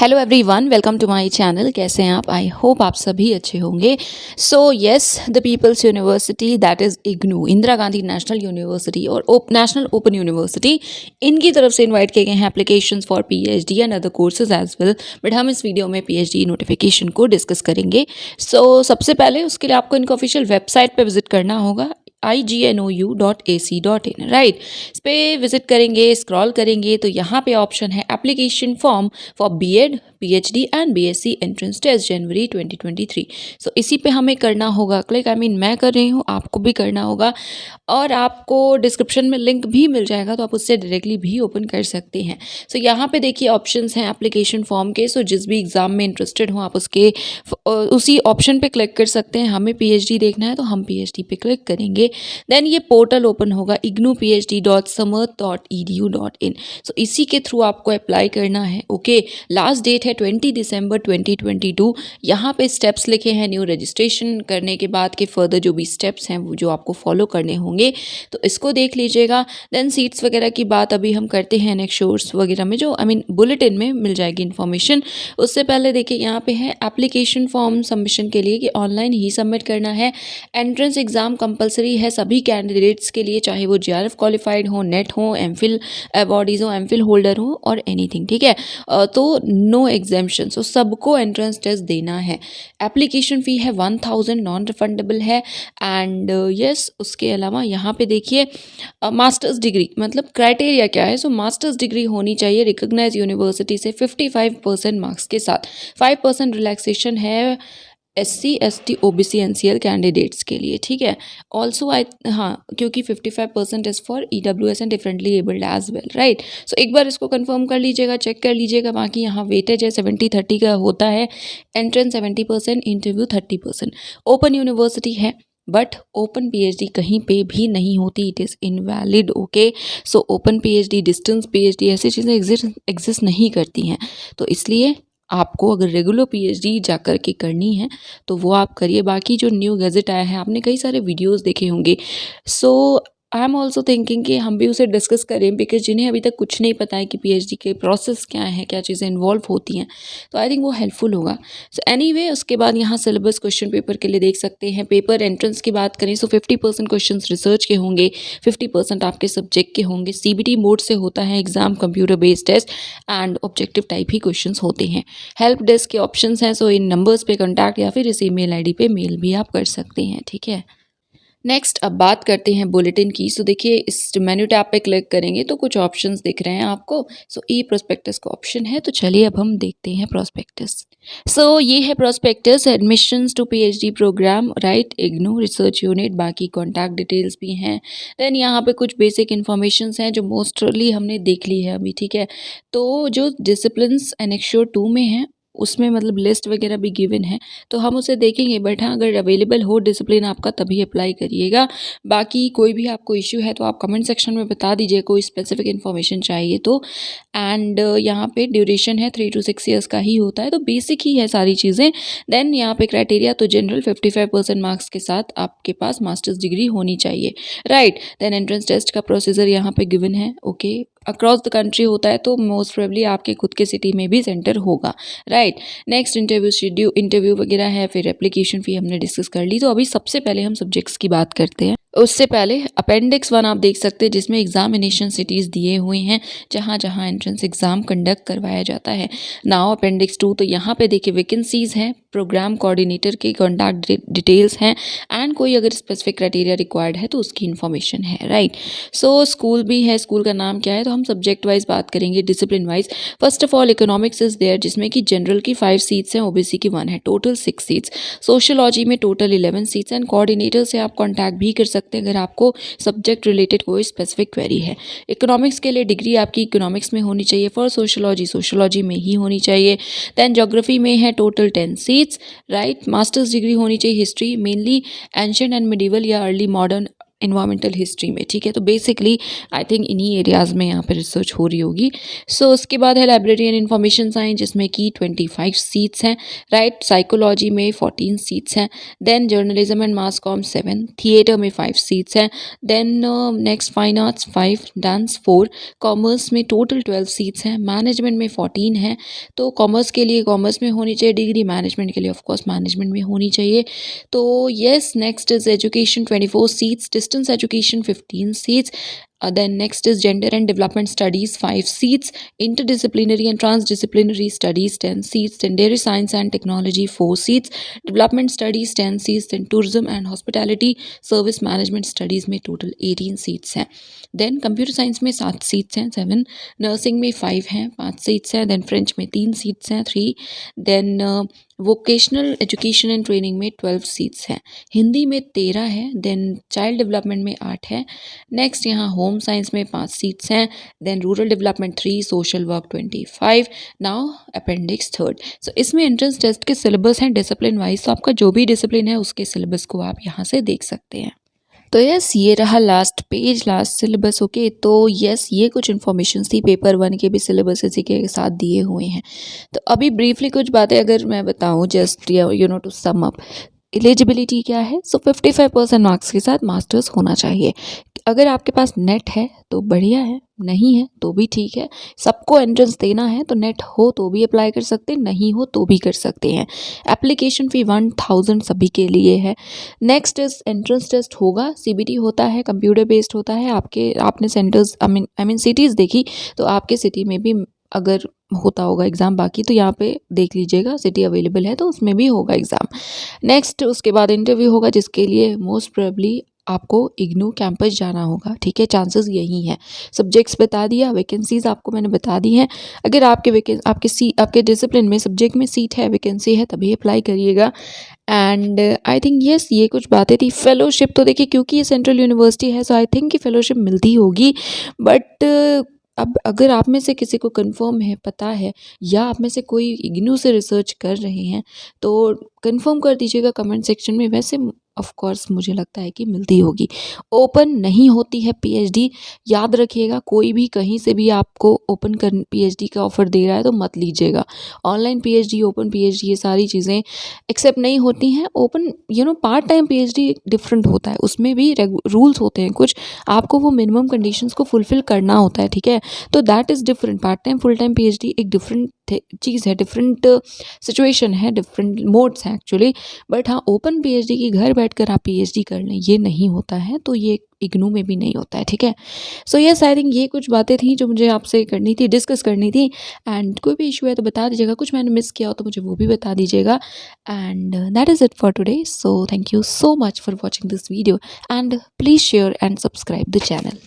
Hello everyone, welcome to my channel. कैसे हैं आप? आई होप आप सभी अच्छे होंगे। So yes, the people's university that is IGNOU, Indira Gandhi national university और नेशनल ओपन यूनिवर्सिटी, इनकी तरफ से इनवाइट किए गए हैं applications for PhD and other courses as well. But हम इस वीडियो में पीएचडी नोटिफिकेशन को डिस्कस करेंगे। सो सबसे पहले उसके लिए आपको इनका ऑफिशियल वेबसाइट पर विजिट करना होगा, ignou.ac.in, राइट। इस पर विजिट करेंगे, स्क्रॉल करेंगे तो यहाँ पे ऑप्शन है application form for BEd, PhD and BSc entrance test January 2023। So इसी पे हमें करना होगा क्लिक। मैं कर रही हूँ, आपको भी करना होगा और आपको डिस्क्रिप्शन में लिंक भी मिल जाएगा, तो आप उससे डायरेक्टली भी ओपन कर सकते हैं। सो यहाँ पे देखिए ऑप्शंस हैं एप्लीकेशन फॉर्म के। सो जिस भी एग्ज़ाम में इंटरेस्टेड हो आप उसके उसी ऑप्शन पे क्लिक कर सकते हैं। हमें पीएचडी देखना है तो हम पीएचडी पे क्लिक करेंगे। देन ये पोर्टल ओपन होगा ignuphd.samarth.edu.in। सो इसी के थ्रू आपको अप्लाई करना है। ओके, लास्ट डेट है 20 दिसंबर 2022। यहाँ पे स्टेप्स लिखे हैं न्यू रजिस्ट्रेशन करने के बाद के फर्दर जो भी स्टेप्स हैं वो जो आपको फॉलो करने होंगे, तो इसको देख लीजिएगा। देन सीट्स वगैरह की बात अभी हम करते हैं नेक्स्ट शोर्स वगैरह में, जो बुलेटिन में मिल जाएगी इन्फॉर्मेशन। उससे पहले देखिए यहाँ पे है एप्लीकेशन फॉर्म सबमिशन के लिए कि ऑनलाइन ही सबमिट करना है। एंट्रेंस एग्जाम कंपलसरी है सभी कैंडिडेट्स के लिए, चाहे वो जेआरएफ क्वालिफाइड हो, नेट हो, एमफिल अवॉर्डीज हो, एमफिल होल्डर हो और एनीथिंग, ठीक है। तो नो एग्जाम्शन, सो सबको एंट्रेंस टेस्ट देना है। एप्लीकेशन फ़ी है 1000, नॉन रिफंडेबल है। एंड यस, उसके अलावा यहाँ पे देखिए मास्टर्स डिग्री, मतलब क्राइटेरिया क्या है। सो मास्टर्स डिग्री होनी चाहिए रिकॉग्नाइज यूनिवर्सिटी से 55% मार्क्स के साथ। 5% रिलैक्सेशन है SC ST OBC NCL candidates के लिए, ठीक है। ऑल्सो क्योंकि 55% is for EWS and differently abled as well, right. So एक बार इसको कंफर्म कर लीजिएगा, चेक कर लीजिएगा। बाकी यहाँ वेटेज है 70-30 का होता है। Entrance 70%, interview 30%। ओपन यूनिवर्सिटी है बट ओपन पीएचडी कहीं पे भी नहीं होती, it is invalid. Okay, so open PhD, distance PhD ऐसी चीज़ें एग्जिस्ट नहीं करती हैं। तो इसलिए आपको अगर रेगुलर पीएचडी जाकर के करनी है तो वो आप करिए। बाकी जो न्यू गैजेट आया है, आपने कई सारे वीडियोस देखे होंगे। सो आई एम ऑल्सो थिंकिंग कि हम भी उसे डिस्कस करें, बिकॉज जिन्हें अभी तक कुछ नहीं पता है कि पीएचडी के प्रोसेस क्या है, क्या चीज़ें इन्वॉल्व होती हैं, तो आई थिंक वो हेल्पफुल होगा। सो एनीवे, उसके बाद यहाँ सिलेबस क्वेश्चन पेपर के लिए देख सकते हैं। पेपर एंट्रेंस की बात करें, सो 50% क्वेश्चन रिसर्च के होंगे, 50% आपके सब्जेक्ट के होंगे। CBT मोड से होता है exam, computer based test and objective type ही क्वेश्चन होते हैं। हेल्प डेस्क के ऑप्शंस हैं, सो इन नंबर्स पे कॉन्टैक्ट या फिर इस ईमेल आईडी पे मेल भी आप कर सकते हैं, ठीक है। नेक्स्ट अब बात करते हैं बुलेटिन की। सो देखिए इस मेन्यू टैब पे क्लिक करेंगे तो कुछ ऑप्शंस दिख रहे हैं आपको। सो ई प्रोस्पेक्टस का ऑप्शन है, तो चलिए अब हम देखते हैं प्रोस्पेक्टस। सो ये है prospectus, admissions to PhD programme, right, IGNOU research unit. बाकी कॉन्टैक्ट डिटेल्स भी हैं। देन यहाँ पे कुछ बेसिक इन्फॉर्मेशन हैं जो मोस्टली हमने देख ली है अभी, ठीक है। तो जो डिसिप्लिन्स एनेक्श्योर 2 में है उसमें मतलब लिस्ट वगैरह भी गिवन है, तो हम उसे देखेंगे। बट हाँ, अगर अवेलेबल हो डिसिप्लिन आपका तभी अप्लाई करिएगा। बाकी कोई भी आपको इश्यू है तो आप कमेंट सेक्शन में बता दीजिए, कोई स्पेसिफिक इन्फॉर्मेशन चाहिए तो। एंड यहाँ पे ड्यूरेशन है 3 to 6 ईयर्स का ही होता है, तो बेसिक ही है सारी चीज़ें। देन यहाँ पे क्राइटेरिया तो जनरल 55% मार्क्स के साथ आपके पास मास्टर्स डिग्री होनी चाहिए, राइट। देन एंट्रेंस टेस्ट का प्रोसीजर यहाँ पे गिवन है। ओके, अक्रॉस द कंट्री होता है तो मोस्ट प्रोबेबली आपके खुद के सिटी में भी सेंटर होगा, right. Next interview schedule, interview वगैरह है। फिर एप्लीकेशन फ़ी हमने डिस्कस कर ली। तो अभी सबसे पहले हम सब्जेक्ट्स की बात करते हैं। उससे पहले अपेंडिक्स 1 आप देख सकते हैं, जिसमें एग्जामिनेशन सिटीज़ दिए हुए हैं जहाँ जहाँ एंट्रेंस एग्ज़ाम कंडक्ट करवाया जाता है। नाउ अपेंडिक्स 2, तो यहाँ पे देखिए वैकेंसीज़ हैं, प्रोग्राम कोऑर्डिनेटर के कॉन्टैक्ट डिटेल्स हैं एंड कोई अगर स्पेसिफिक क्राइटेरिया रिक्वायर्ड है तो उसकी इन्फॉर्मेशन है, राइट। सो स्कूल भी है, स्कूल का नाम क्या है, तो हम सब्जेक्ट वाइज बात करेंगे, discipline wise. First of all economics is there, जिसमें कि जनरल की 5 सीट्स हैं, ओबीसी की 1 है, टोटल 6 सीट्स। सोशियोलॉजी में टोटल 11 सीट्स एंड कोऑर्डिनेटर से आप कॉन्टैक्ट भी कर सकते हैं अगर आपको सब्जेक्ट रिलेटेड कोई स्पेसिफिक क्वेरी है। इकोनॉमिक्स के लिए डिग्री आपकी इकोनॉमिक्स में होनी चाहिए, फॉर सोशियोलॉजी में ही होनी चाहिए। दैन ज्योग्राफी में है total 10 seats, right. Masters degree होनी चाहिए history, mainly ancient and medieval या अर्ली मॉडर्न इन्वायरमेंटल हिस्ट्री में, ठीक है। तो बेसिकली आई थिंक इन्हीं एरियाज़ में यहाँ पे रिसर्च हो रही होगी। सो उसके बाद है लाइब्रेरी एंड इंफॉर्मेशन साइंस, जिसमें कि 25 सीट्स हैं, राइट। साइकोलॉजी में 14 सीट्स हैं। Then journalism and mass com 7, theatre में 5 सीट्स हैं। Then next fine arts 5, dance 4, commerce में टोटल 12 सीट्स हैं, मैनेजमेंट में 14 हैं। तो कॉमर्स के लिए कॉमर्स में होनी चाहिए डिग्री, मैनेजमेंट के लिए ऑफकोर्स मैनेजमेंट में होनी चाहिए। तो yes, next is education 24 seats, distance education 15 seats. Then next is gender and development studies 5 seats, interdisciplinary and transdisciplinary studies 10 seats, then dairy science and technology 4 seats, development studies 10 seats, then tourism and hospitality service management studies में total 18 seats हैं। then computer science में 7 seats हैं 7, nursing में 5 हैं 5 seats हैं, then French में 3 seats हैं 3, then vocational education and training में 12 सीट्स हैं, हिंदी में 13 है, देन चाइल्ड डेवलपमेंट में 8 है। नेक्स्ट यहाँ होम साइंस में 5 सीट्स हैं, then rural development 3, social work 25। Now appendix 3। So इसमें एंट्रेंस टेस्ट के सिलेबस हैं डिसिप्लिन वाइज, तो आपका जो भी डिसिप्लिन है उसके सिलेबस को आप यहाँ से देख सकते हैं। तो यस, ये रहा last page, last syllabus. Okay, तो यस, ये कुछ इन्फॉर्मेशन थी पेपर 1 के भी सिलेबस इसी के साथ दिए हुए हैं। तो अभी ब्रीफली कुछ बातें अगर मैं बताऊं, just you know to sum up, eligibility क्या है। सो 55% मार्क्स के साथ मास्टर्स होना चाहिए। अगर आपके पास नेट है तो बढ़िया है, नहीं है तो भी ठीक है। सबको एंट्रेंस देना है तो नेट हो तो भी अप्लाई कर सकते हैं, नहीं हो तो भी कर सकते हैं। एप्लीकेशन फ़ी 1000 सभी के लिए है। नेक्स्ट इज एंट्रेंस टेस्ट होगा, सीबीटी होता है, कंप्यूटर बेस्ड होता है। आपने सेंटर्स आई मीन सिटीज़ देखी तो आपके सिटी में भी अगर होता होगा एग्ज़ाम, बाकी तो यहाँ पे देख लीजिएगा सिटी अवेलेबल है तो उसमें भी होगा एग्ज़ाम। नेक्स्ट उसके बाद इंटरव्यू होगा, जिसके लिए मोस्ट प्रोबेबली आपको इग्नू कैंपस जाना होगा, ठीक है। चांसेस यही हैं। सब्जेक्ट्स बता दिया, वैकेंसीज आपको मैंने बता दी हैं। अगर आपके डिसिप्लिन में सब्जेक्ट में सीट है, वैकेंसी है, तभी अप्लाई करिएगा। एंड आई थिंक यस, ये कुछ बातें थी। फेलोशिप तो देखिए, क्योंकि ये सेंट्रल यूनिवर्सिटी है सो आई थिंक कि फेलोशिप मिलती होगी, बट अब अगर आप में से किसी को कंफर्म है, पता है, या आप में से कोई इग्नू से रिसर्च कर रहे हैं तो कंफर्म कर दीजिएगा कमेंट सेक्शन में। वैसे ऑफ कोर्स मुझे लगता है कि मिलती होगी। ओपन नहीं होती है पीएचडी, याद रखिएगा। कोई भी कहीं से भी आपको ओपन कर पीएचडी का ऑफ़र दे रहा है तो मत लीजिएगा। ऑनलाइन पीएचडी, ओपन पीएचडी, ये सारी चीज़ें एक्सेप्ट नहीं होती हैं। Open part time PhD different होता है, उसमें भी रूल्स होते हैं कुछ, आपको वो मिनिमम कंडीशंस को फुलफिल करना होता है, ठीक है। तो that is different. Part time full time PhD एक डिफरेंट चीज़ है, डिफरेंट सिचुएशन है, डिफरेंट मोड्स हैं एक्चुअली। बट हाँ, ओपन पीएचडी की घर बैठकर आप पीएचडी कर लें, ये नहीं होता है, तो ये इग्नू में भी नहीं होता है, ठीक है। सो यस, आई थिंक ये कुछ बातें थी जो मुझे आपसे करनी थी, डिस्कस करनी थी। एंड कोई भी इशू है तो बता दीजिएगा, कुछ मैंने मिस किया हो तो मुझे वो भी बता दीजिएगा। And that is it for today. So thank you so much for watching this video and please share and subscribe the channel.